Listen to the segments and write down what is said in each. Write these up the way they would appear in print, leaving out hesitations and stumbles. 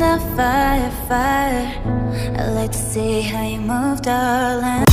the fire, fire. I like to see how you move, darling.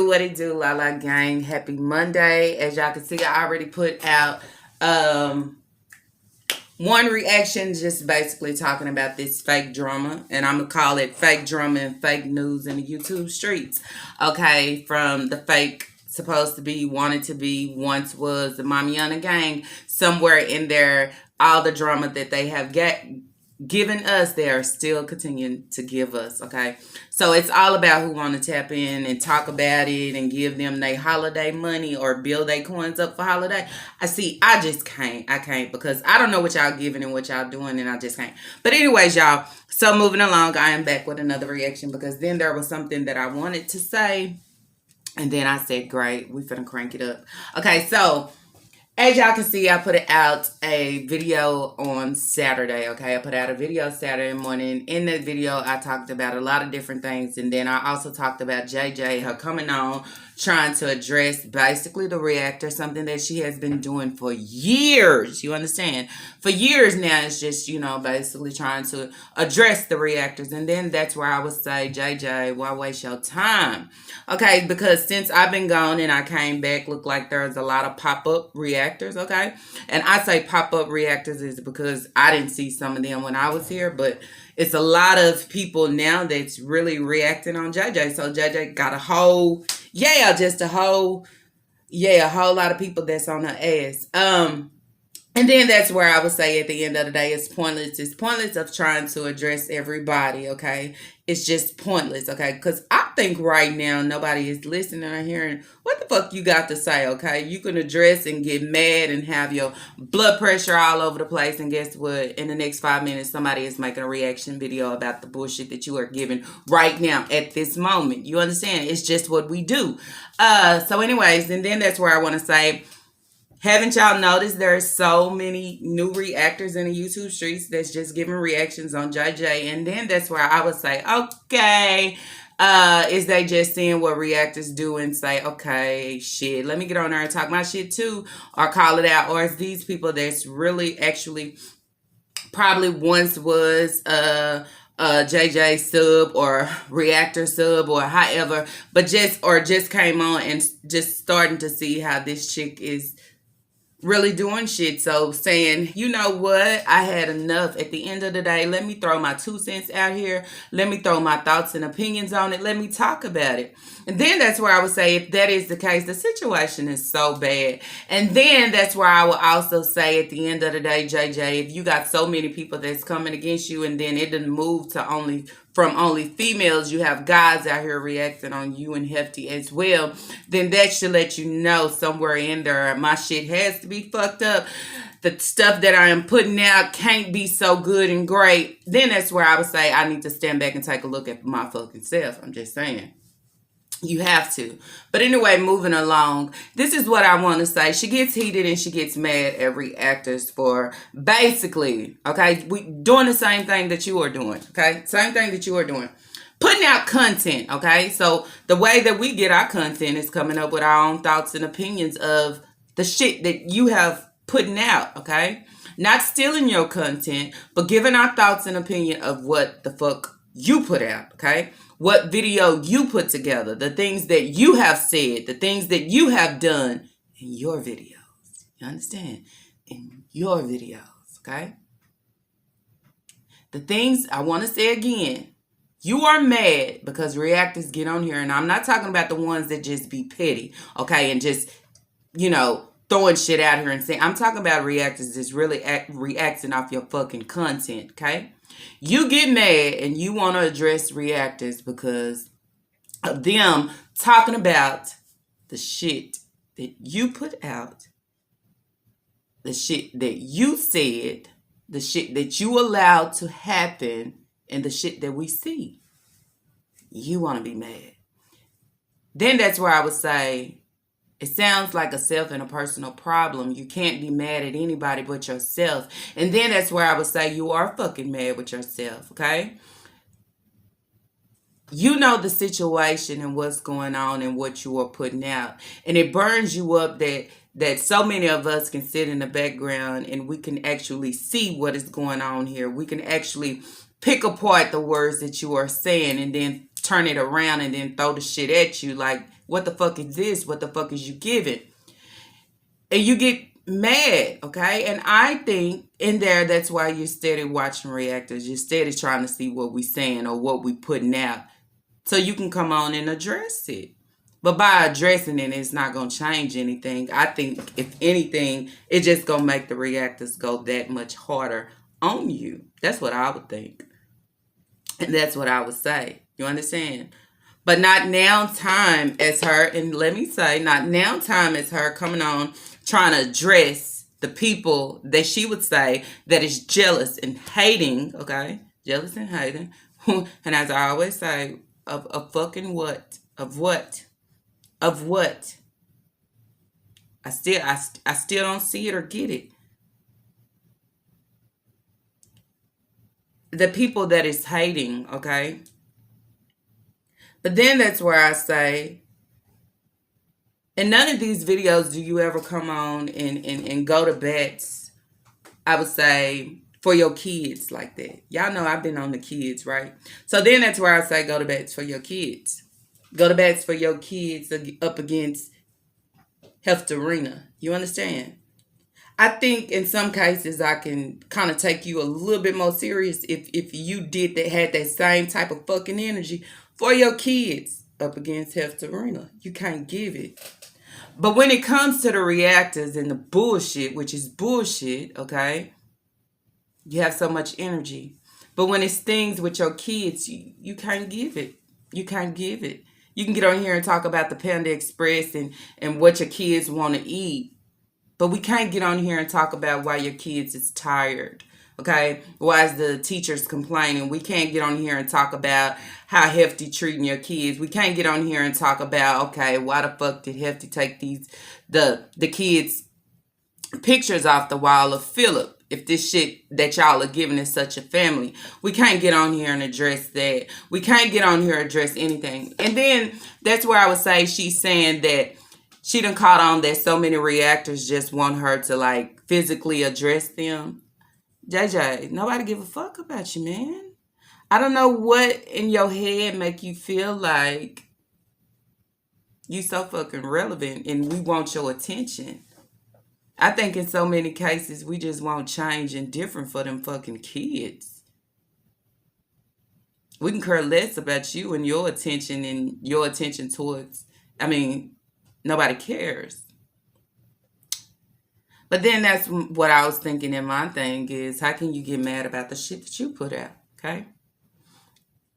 What it do, Lala Gang. Happy Monday. As y'all can see, I already put out one reaction, just basically talking about this fake drama. And I'm going to call it fake drama and fake news in the YouTube streets. Okay, from the fake, supposed to be, wanted to be, once was the Mamiana Gang. Somewhere in there, all the drama that they have given us, they are still continuing to give us. Okay, so it's all about who want to tap in and talk about it and give them their holiday money or build their coins up for holiday. I just can't. I can't, because I don't know what y'all giving and what y'all doing, and I just can't. But anyways, y'all, so moving along, I am back with another reaction, because then there was something that I wanted to say, and then I said, great, we finna crank it up. Okay, so as y'all can see, I put out a video on Saturday, okay? I put out a video Saturday morning. In that video, I talked about a lot of different things. And then I also talked about JJ, her coming on, trying to address basically the reactor, something that she has been doing for years. You understand? For years now, it's just, basically trying to address the reactors. And then that's where I would say, JJ, why waste your time? Okay, because since I've been gone and I came back, looked like there's a lot of pop-up reactors, okay? And I say pop-up reactors is because I didn't see some of them when I was here, but it's a lot of people now that's really reacting on JJ. So JJ got a whole lot of people that's on her ass. And then that's where I would say at the end of the day, it's pointless. It's pointless of trying to address everybody, okay? It's just pointless, okay? Because I think right now nobody is listening or hearing what the fuck you got to say, okay? You can address and get mad and have your blood pressure all over the place. And guess what? In the next 5 minutes, somebody is making a reaction video about the bullshit that you are giving right now at this moment. You understand? It's just what we do. So anyways, and then that's where I want to say, haven't y'all noticed there's so many new reactors in the YouTube streets that's just giving reactions on JJ? And then that's where I would say, okay, is they just seeing what reactors do and say, okay, shit, let me get on there and talk my shit too, or call it out? Or is these people that's really actually probably once was JJ sub or reactor sub or however, but just came on and just starting to see how this chick is really doing shit. So saying, you know what, I had enough. At the end of the day, let me throw my 2 cents out here. Let me throw my thoughts and opinions on it. Let me talk about it. And then that's where I would say, if that is the case, the situation is so bad. And then that's where I would also say, at the end of the day, JJ, if you got so many people that's coming against you, and then it didn't move to only females, you have guys out here reacting on you and Hefty as well, then that should let you know somewhere in there, my shit has to be fucked up. The stuff that I am putting out can't be so good and great. Then that's where I would say I need to stand back and take a look at my fucking self. I'm just saying. You have to. But anyway, moving along, this is what I want to say. She gets heated and she gets mad at reactors for basically, okay, we doing the same thing that you are doing, okay? Same thing that you are doing. Putting out content, okay? So the way that we get our content is coming up with our own thoughts and opinions of the shit that you have putting out, okay? Not stealing your content, but giving our thoughts and opinion of what the fuck you put out, okay? What video you put together, the things that you have said, the things that you have done in your videos. You understand? In your videos, okay? The things, I want to say again, you are mad because reactors get on here, and I'm not talking about the ones that just be petty, okay, and just, throwing shit out here and saying, I'm talking about reactors that's really reacting off your fucking content, okay? You get mad and you want to address reactors because of them talking about the shit that you put out, the shit that you said, the shit that you allowed to happen, and the shit that we see. You want to be mad. Then that's where I would say, it sounds like a self and a personal problem. You can't be mad at anybody but yourself. And then that's where I would say you are fucking mad with yourself, okay? You know the situation and what's going on and what you are putting out. And it burns you up that so many of us can sit in the background and we can actually see what is going on here. We can actually pick apart the words that you are saying and then turn it around and then throw the shit at you like, what the fuck is this? What the fuck is you giving? And you get mad, okay? And I think in there, that's why you're steady watching reactors. You're steady trying to see what we saying or what we putting out so you can come on and address it. But by addressing it, it's not going to change anything. I think, if anything, it's just going to make the reactors go that much harder on you. That's what I would think. And that's what I would say. You understand? But not now time as her, and let me say, not now time as her coming on trying to address the people that she would say that is jealous and hating, okay? Jealous and hating. And as I always say, of fucking what? Of what? Of what? I still don't see it or get it. The people that is hating, okay? But then that's where I say, in none of these videos do you ever come on and go to bats, I would say, for your kids like that. Y'all know I've been on the kids, right? So then that's where I say go to bats for your kids. Go to bats for your kids up against Heftarina. You understand? I think in some cases I can kind of take you a little bit more serious if you had that same type of fucking energy for your kids up against Heftarina. You can't give it. But when it comes to the reactors and the bullshit, which is bullshit, okay, you have so much energy. But when it's things with your kids, you can't give it. You can't give it. You can get on here and talk about the Panda Express and what your kids want to eat. But we can't get on here and talk about why your kids is tired. Okay? Why is the teachers complaining? We can't get on here and talk about how Hefty treating your kids. We can't get on here and talk about, okay, why the fuck did Hefty take the kids' pictures off the wall of Philip? If this shit that y'all are giving is such a family. We can't get on here and address that. We can't get on here and address anything. And then that's where I would say she's saying that she done caught on that so many reactors just want her to like physically address them. JJ, nobody give a fuck about you, man. I don't know what in your head make you feel like you so fucking relevant and we want your attention. I think in so many cases we just want change and different for them fucking kids. We can care less about you and your attention towards, nobody cares. But then that's what I was thinking in my thing is, how can you get mad about the shit that you put out, okay?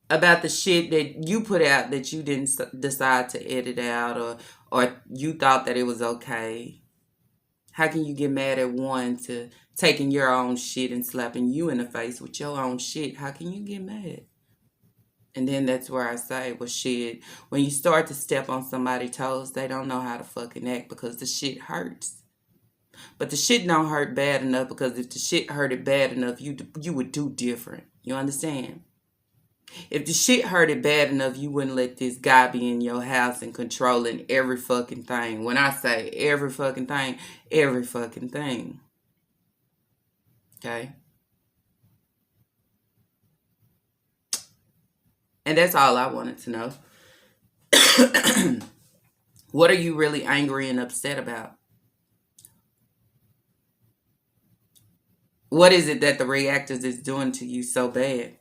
About the shit that you put out that you didn't decide to edit out or you thought that it was okay. How can you get mad at one to taking your own shit and slapping you in the face with your own shit? How can you get mad? And then that's where I say, well, shit, when you start to step on somebody's toes, they don't know how to fucking act because the shit hurts. But the shit don't hurt bad enough because if the shit hurted bad enough, you would do different. You understand? If the shit hurted bad enough, you wouldn't let this guy be in your house and controlling every fucking thing. When I say every fucking thing, every fucking thing. Okay? And that's all I wanted to know. What are you really angry and upset about? What is it that the reactors is doing to you so bad?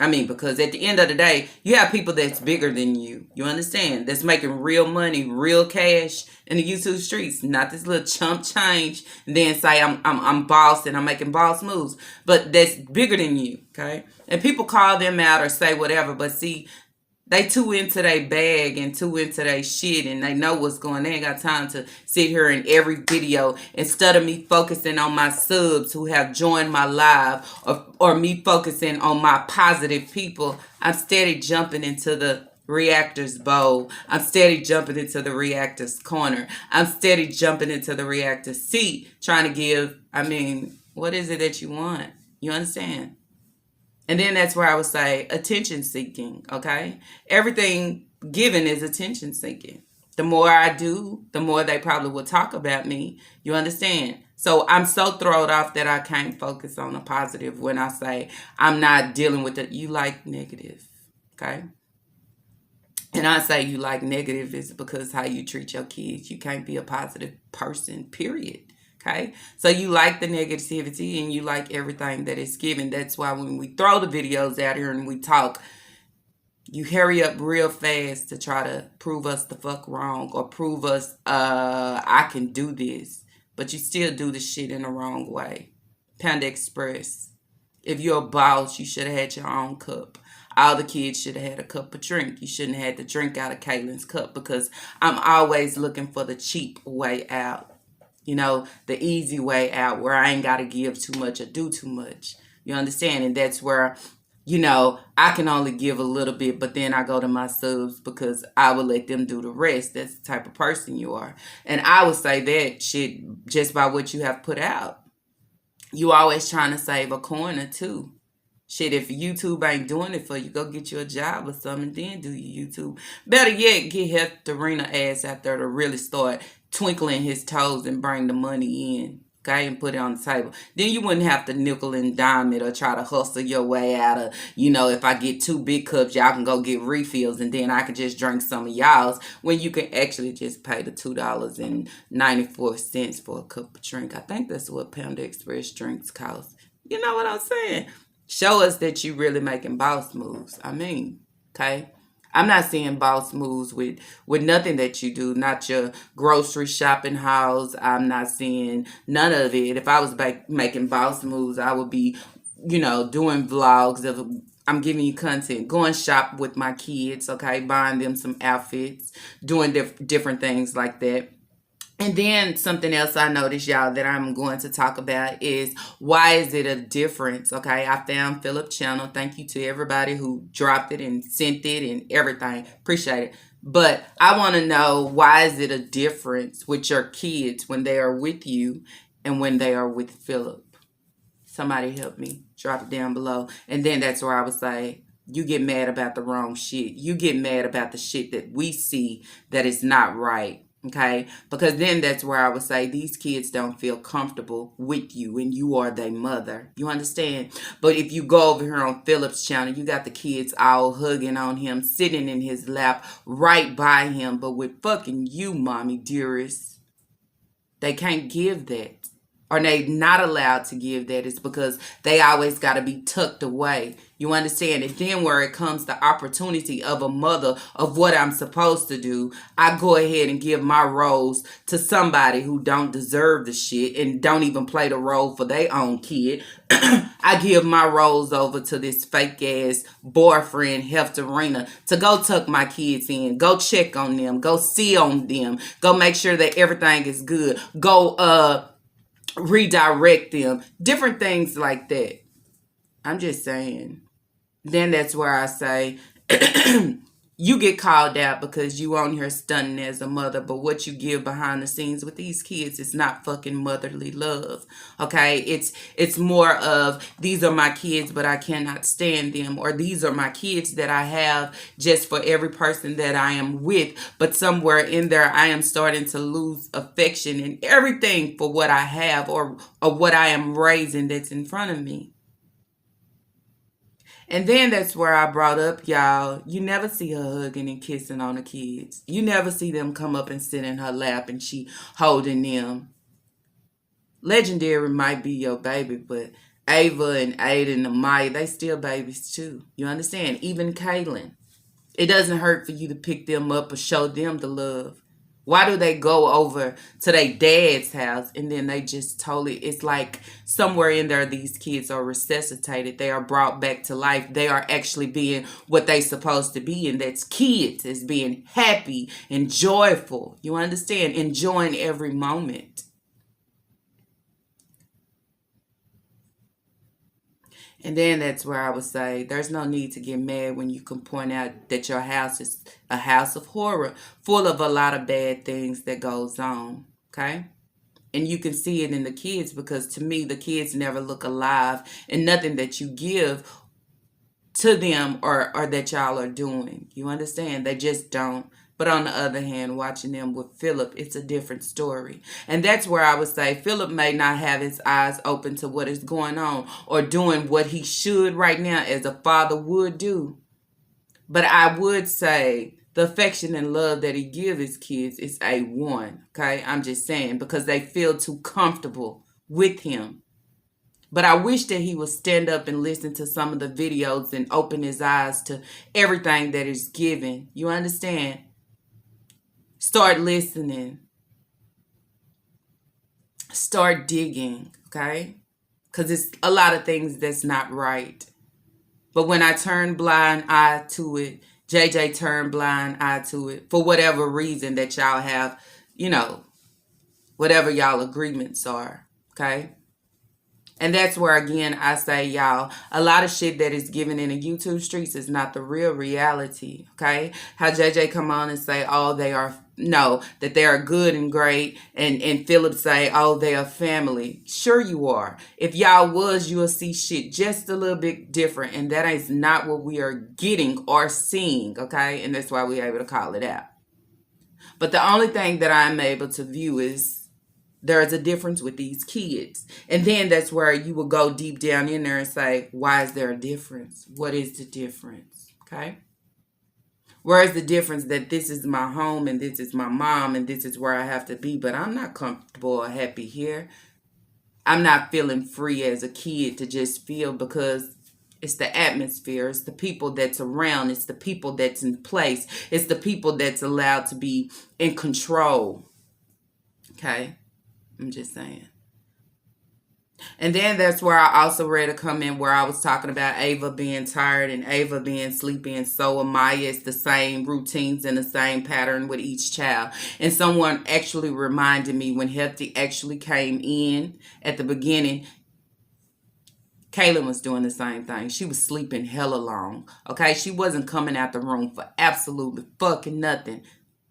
I mean, because at the end of the day, you have people that's bigger than you. You understand? That's making real money, real cash in the YouTube streets. Not this little chump change and then say I'm boss and I'm making boss moves. But that's bigger than you, okay? And people call them out or say whatever, but see, they too into their bag and too into their shit, and they know what's going on. They ain't got time to sit here in every video instead of me focusing on my subs who have joined my live, or me focusing on my positive people. I'm steady jumping into the reactor's bowl. I'm steady jumping into the reactor's corner. I'm steady jumping into the reactor's seat, trying to give, I mean, what is it that you want? You understand? And then that's where I would say attention seeking, okay? Everything given is attention seeking. The more I do, the more they probably will talk about me. You understand? So I'm so thrown off that I can't focus on the positive when I say I'm not dealing with it. You like negative, okay? And I say you like negative is because how you treat your kids. You can't be a positive person, period. Okay, so you like the negativity and you like everything that is given. That's why when we throw the videos out here and we talk, you hurry up real fast to try to prove us the fuck wrong or prove us I can do this, but you still do the shit in the wrong way. Panda Express. If you're a boss, you should have had your own cup. All the kids should have had a cup of drink. You shouldn't have had to drink out of Caitlin's cup because I'm always looking for the cheap way out. You know, the easy way out where I ain't got to give too much or do too much. You understand? And that's where, you know, I can only give a little bit, but then I go to my subs because I will let them do the rest. That's the type of person you are. And I would say that shit just by what you have put out. You always trying to save a corner too. Shit, if YouTube ain't doing it for you, go get you a job or something and then do your YouTube. Better yet, get Heftarina ass out there to really start twinkling his toes and bring the money in, okay, and put it on the table. Then you wouldn't have to nickel and dime it or try to hustle your way out of, you know, if I get 2 big cups, y'all can go get refills and then I can just drink some of y'all's when you can actually just pay the $2.94 for a cup of drink. I think that's what Panda Express drinks cost. You know what I'm saying? Show us that you really making boss moves. I mean, okay? I'm not seeing boss moves with nothing that you do, not your grocery shopping hauls. I'm not seeing none of it. If I was making boss moves, I would be, you know, doing vlogs of I'm giving you content, going shop with my kids, okay, buying them some outfits, doing different things like that. And then something else I noticed, y'all, that I'm going to talk about is why is it a difference? Okay, I found Philip's channel. Thank you to everybody who dropped it and sent it and everything. Appreciate it. But I want to know, why is it a difference with your kids when they are with you and when they are with Philip? Somebody help me. Drop it down below. And then that's where I would say, you get mad about the wrong shit. You get mad about the shit that we see that is not right. Okay, because then that's where I would say these kids don't feel comfortable with you and you are their mother. You understand? But if you go over here on Philip's channel, you got the kids all hugging on him, sitting in his lap right by him. But with fucking you, mommy dearest, they can't give that. Or they not allowed to give that. It's because they always got to be tucked away. You understand? And then where it comes the opportunity of a mother of what I'm supposed to do, I go ahead and give my roles to somebody who don't deserve the shit and don't even play the role for their own kid. I give my roles over to this fake ass boyfriend, Heftarina, to go tuck my kids in, go check on them, go see on them, go make sure that everything is good, go redirect them, different things like that. I'm just saying. Then that's where I say you get called out because you on here stunning as a mother, but what you give behind the scenes with these kids is not fucking motherly love. Okay, it's more of, these are my kids but I cannot stand them, or these are my kids that I have just for every person that I am with, but somewhere in there I am starting to lose affection and everything for what I have or what I am raising that's in front of me. And then that's where I brought up, y'all, you never see her hugging and kissing on the kids. You never see them come up and sit in her lap and she holding them. Legendary might be your baby, but Ava and Aiden and Maya, they still babies too. You understand? Even Kaylin. It doesn't hurt for you to pick them up or show them the love. Why do they go over to their dad's house and then they just totally, it's like somewhere in there these kids are resuscitated. They are brought back to life. They are actually being what they supposed to be, and that's kids, is being happy and joyful. You understand? Enjoying every moment. And then that's where I would say there's no need to get mad when you can point out that your house is a house of horror, full of a lot of bad things that goes on. Okay? And you can see it in the kids, because to me, the kids never look alive, and nothing that you give to them or that y'all are doing. You understand? They just don't. But on the other hand, watching them with Philip, it's a different story. And that's where I would say Philip may not have his eyes open to what is going on or doing what he should right now as a father would do. But I would say the affection and love that he gives his kids is A1. Okay? I'm just saying, because they feel too comfortable with him. But I wish that he would stand up and listen to some of the videos and open his eyes to everything that is given. You understand? Start listening. Start digging, okay? Because it's a lot of things that's not right. But when I turn blind eye to it, JJ turned blind eye to it for whatever reason that y'all have, whatever y'all agreements are, okay? And that's where, again, I say, y'all, a lot of shit that is given in the YouTube streets is not the real reality, okay? How JJ come on and say, oh, that they are good and great, and Philip say, oh, they are family. Sure you are. If y'all was, you'll see shit just a little bit different, and that is not what we are getting or seeing, okay? And that's why we're able to call it out. But the only thing that I'm able to view is there's a difference with these kids. And then that's where you will go deep down in there and say, why is there a difference? What is the difference? Okay? Where is the difference that this is my home and this is my mom and this is where I have to be, but I'm not comfortable or happy here. I'm not feeling free as a kid to just feel, because it's the atmosphere. It's the people that's around. It's the people that's in place. It's the people that's allowed to be in control. Okay? I'm just saying. And then that's where I also read a comment where I was talking about Ava being tired and Ava being sleepy, and so Amaya is the same routines and the same pattern with each child. And someone actually reminded me when Hefty actually came in at the beginning, Kaylin was doing the same thing. She was sleeping hella long. Okay, she wasn't coming out the room for absolutely fucking nothing.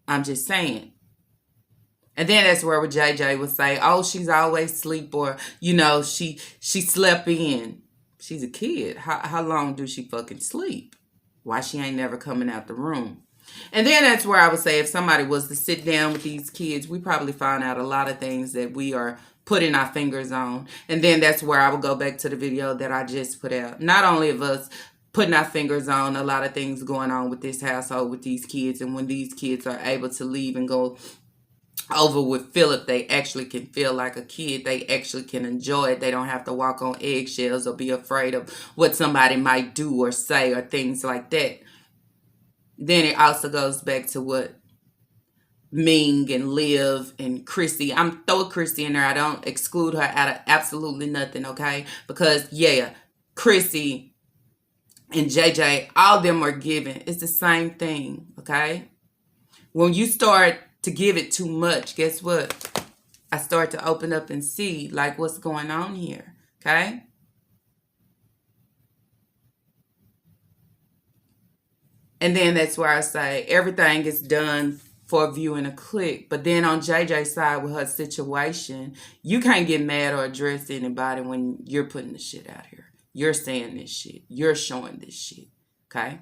I'm just saying. And then that's where JJ would say, oh, she's always asleep, or, she slept in. She's a kid. How long do she fucking sleep? Why she ain't never coming out the room? And then that's where I would say if somebody was to sit down with these kids, we probably find out a lot of things that we are putting our fingers on. And then that's where I would go back to the video that I just put out. Not only of us putting our fingers on a lot of things going on with this household, with these kids, and when these kids are able to leave and go over with Philip, they actually can feel like a kid. They actually can enjoy it. They don't have to walk on eggshells or be afraid of what somebody might do or say or things like that. Then it also goes back to what Ming and Liv and Chrissy. I'm throwing Chrissy in there. I don't exclude her out of absolutely nothing, okay? Because, Chrissy and JJ, all of them are given. It's the same thing, okay? When you start to give it too much, guess what? I start to open up and see, like, what's going on here, okay? And then that's where I say everything is done for a view and a click. But then on JJ's side with her situation, you can't get mad or address anybody when you're putting the shit out here. You're saying this shit. You're showing this shit, okay?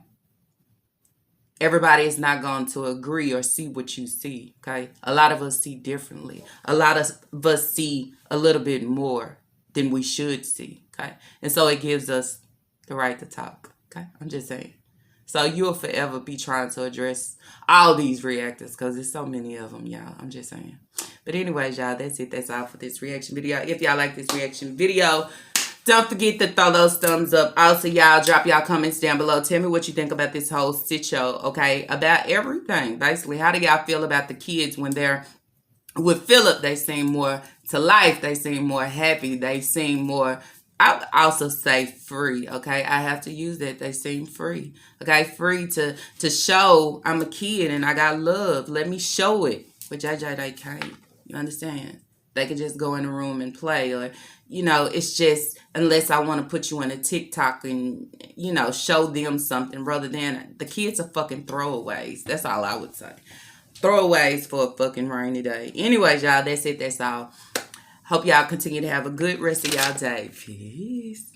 Everybody is not going to agree or see what you see, okay? A lot of us see differently. A lot of us see a little bit more than we should see, okay? And so it gives us the right to talk, okay? I'm just saying. So you'll forever be trying to address all these reactors because there's so many of them, y'all. I'm just saying. But anyways, y'all, that's it. That's all for this reaction video. If y'all like this reaction video, Don't forget to throw those thumbs up. Also, y'all, drop y'all comments down below. Tell me what you think about this whole shit show, okay? About everything, basically. How do y'all feel about the kids when they're with Philip? They seem more to life. They seem more happy. They seem more, I would also say free, okay? I have to use that. They seem free, okay? Free to show I'm a kid and I got love. Let me show it. But JJ, they can't. You understand? They can just go in the room and play, or, it's just, unless I want to put you on a TikTok and, show them something, rather than the kids are fucking throwaways. That's all I would say. Throwaways for a fucking rainy day. Anyways, y'all, that's it. That's all. Hope y'all continue to have a good rest of y'all day. Peace.